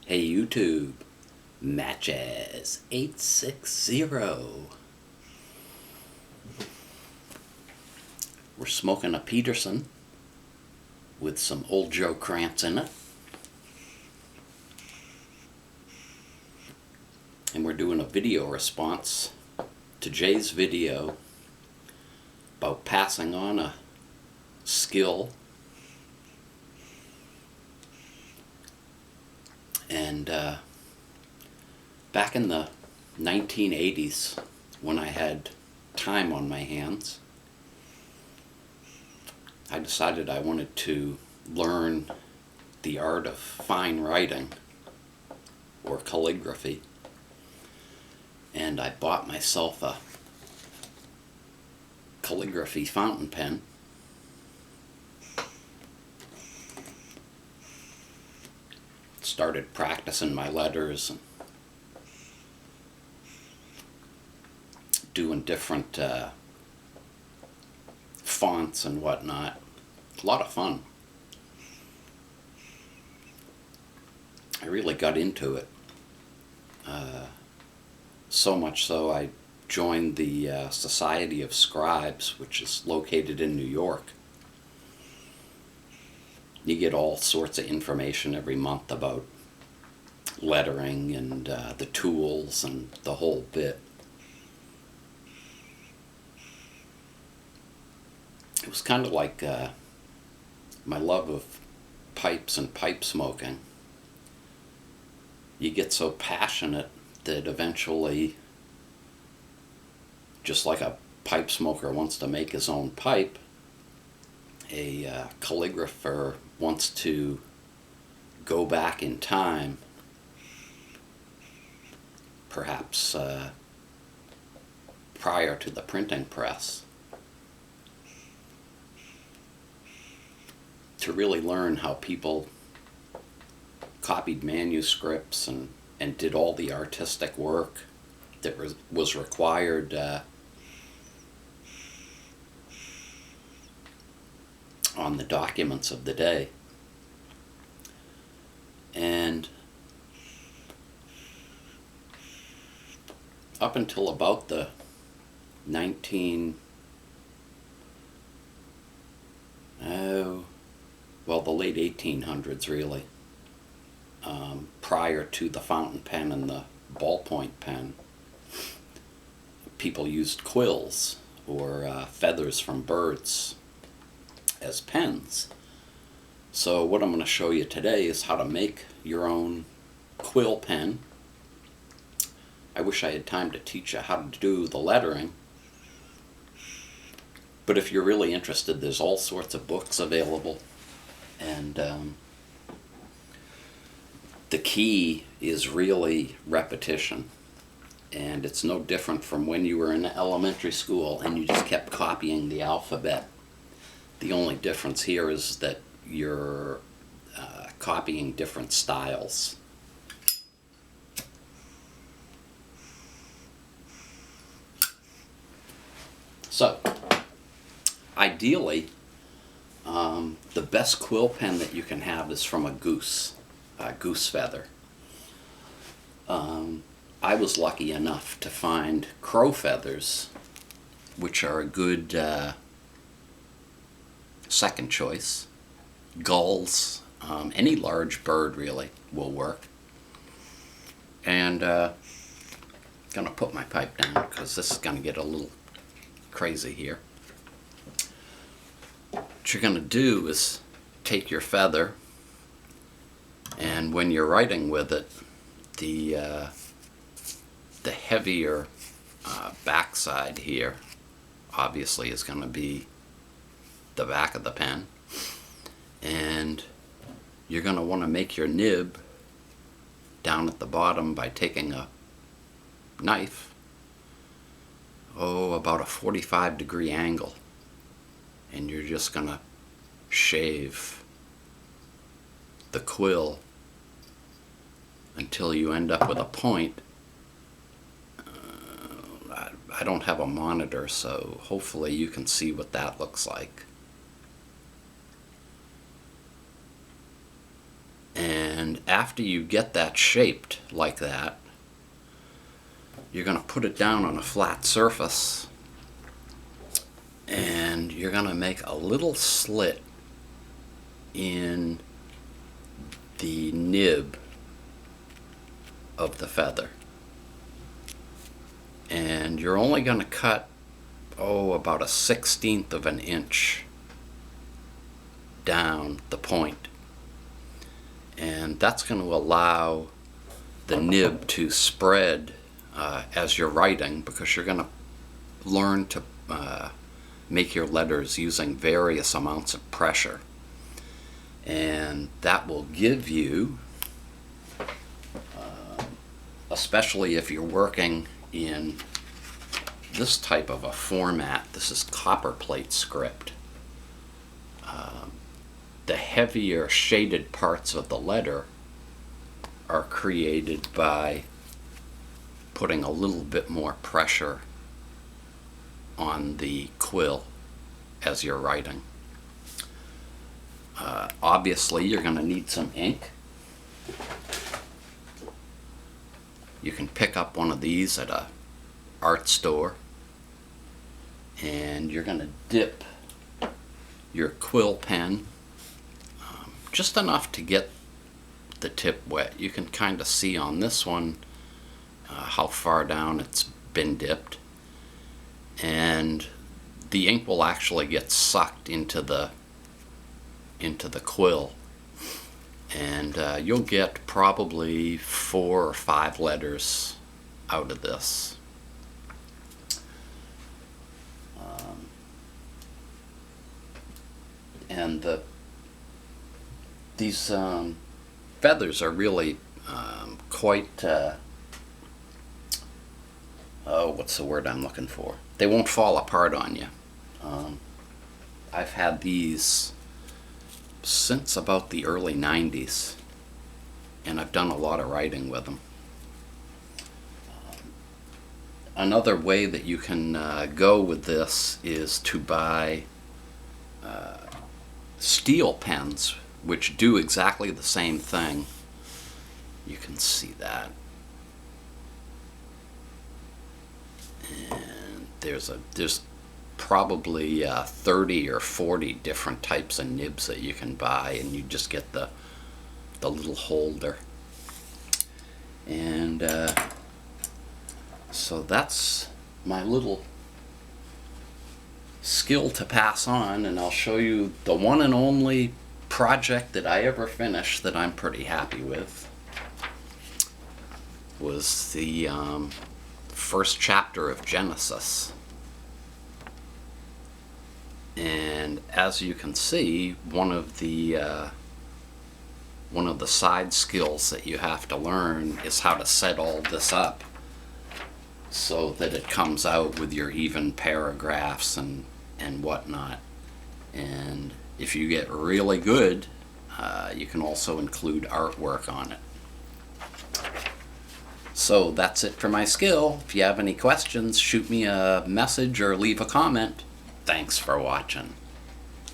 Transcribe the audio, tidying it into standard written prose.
Hey YouTube, Matches 860. We're smoking a Peterson with some Old Joe Krantz in it. And we're doing a video response to Jay's video about passing on a skill. And back in the 1980s, when I had time on my hands, I decided I wanted to learn the art of fine writing, or calligraphy, and I bought myself a calligraphy fountain pen. Started practicing my letters and doing different fonts and whatnot. A lot of fun. I really got into it. So much so I joined the Society of Scribes, which is located in New York. You get all sorts of information every month about lettering and the tools and the whole bit. It was kind of like my love of pipes and pipe smoking. You get so passionate that eventually, just like a pipe smoker wants to make his own pipe, a calligrapher wants to go back in time, perhaps prior to the printing press, to really learn how people copied manuscripts and did all the artistic work that was required on the documents of the day. And up until about the the late 1800s, really, prior to the fountain pen and the ballpoint pen, people used quills or feathers from birds as pens. So what I'm going to show you today is how to make your own quill pen. I wish I had time to teach you how to do the lettering, but if you're really interested, there's all sorts of books available, and the key is really repetition. And it's no different from when you were in elementary school and you just kept copying the alphabet. The only difference here is that you're copying different styles. So, ideally, the best quill pen that you can have is from a goose feather. I was lucky enough to find crow feathers, which are a good second choice. Gulls, any large bird really will work. And gonna put my pipe down because this is gonna get a little crazy here. What you're gonna do is take your feather, and when you're writing with it, the heavier backside here obviously is going to be the back of the pen, and you're going to want to make your nib down at the bottom by taking a knife, about a 45-degree angle, and you're just going to shave the quill until you end up with a point. I don't have a monitor, so hopefully you can see what that looks like. And after you get that shaped like that, you're going to put it down on a flat surface, and you're going to make a little slit in the nib of the feather. And you're only going to cut, about a 1/16 of an inch down the point. And that's going to allow the nib to spread as you're writing, because you're going to learn to make your letters using various amounts of pressure. And that will give you, especially if you're working in this type of a format, this is copperplate script. The heavier shaded parts of the letter are created by putting a little bit more pressure on the quill as you're writing. Obviously, you're going to need some ink. You can pick up one of these at a art store, and you're going to dip your quill pen just enough to get the tip wet. You can kind of see on this one how far down it's been dipped, and the ink will actually get sucked into the quill, and you'll get probably 4 or 5 letters out of this. And these feathers are really quite, what's the word I'm looking for? They won't fall apart on you. I've had these since about the early 90s, and I've done a lot of writing with them. Another way that you can go with this is to buy steel pens, which do exactly the same thing. You can see that. And there's probably 30 or 40 different types of nibs that you can buy, and you just get the little holder. And so that's my little skill to pass on, and I'll show you the one and only project that I ever finished that I'm pretty happy with. Was the first chapter of Genesis. And as you can see, one of the side skills that you have to learn is how to set all this up so that it comes out with your even paragraphs and whatnot. And if you get really good, you can also include artwork on it. So that's it for my skill. If you have any questions, shoot me a message or leave a comment. Thanks for watching.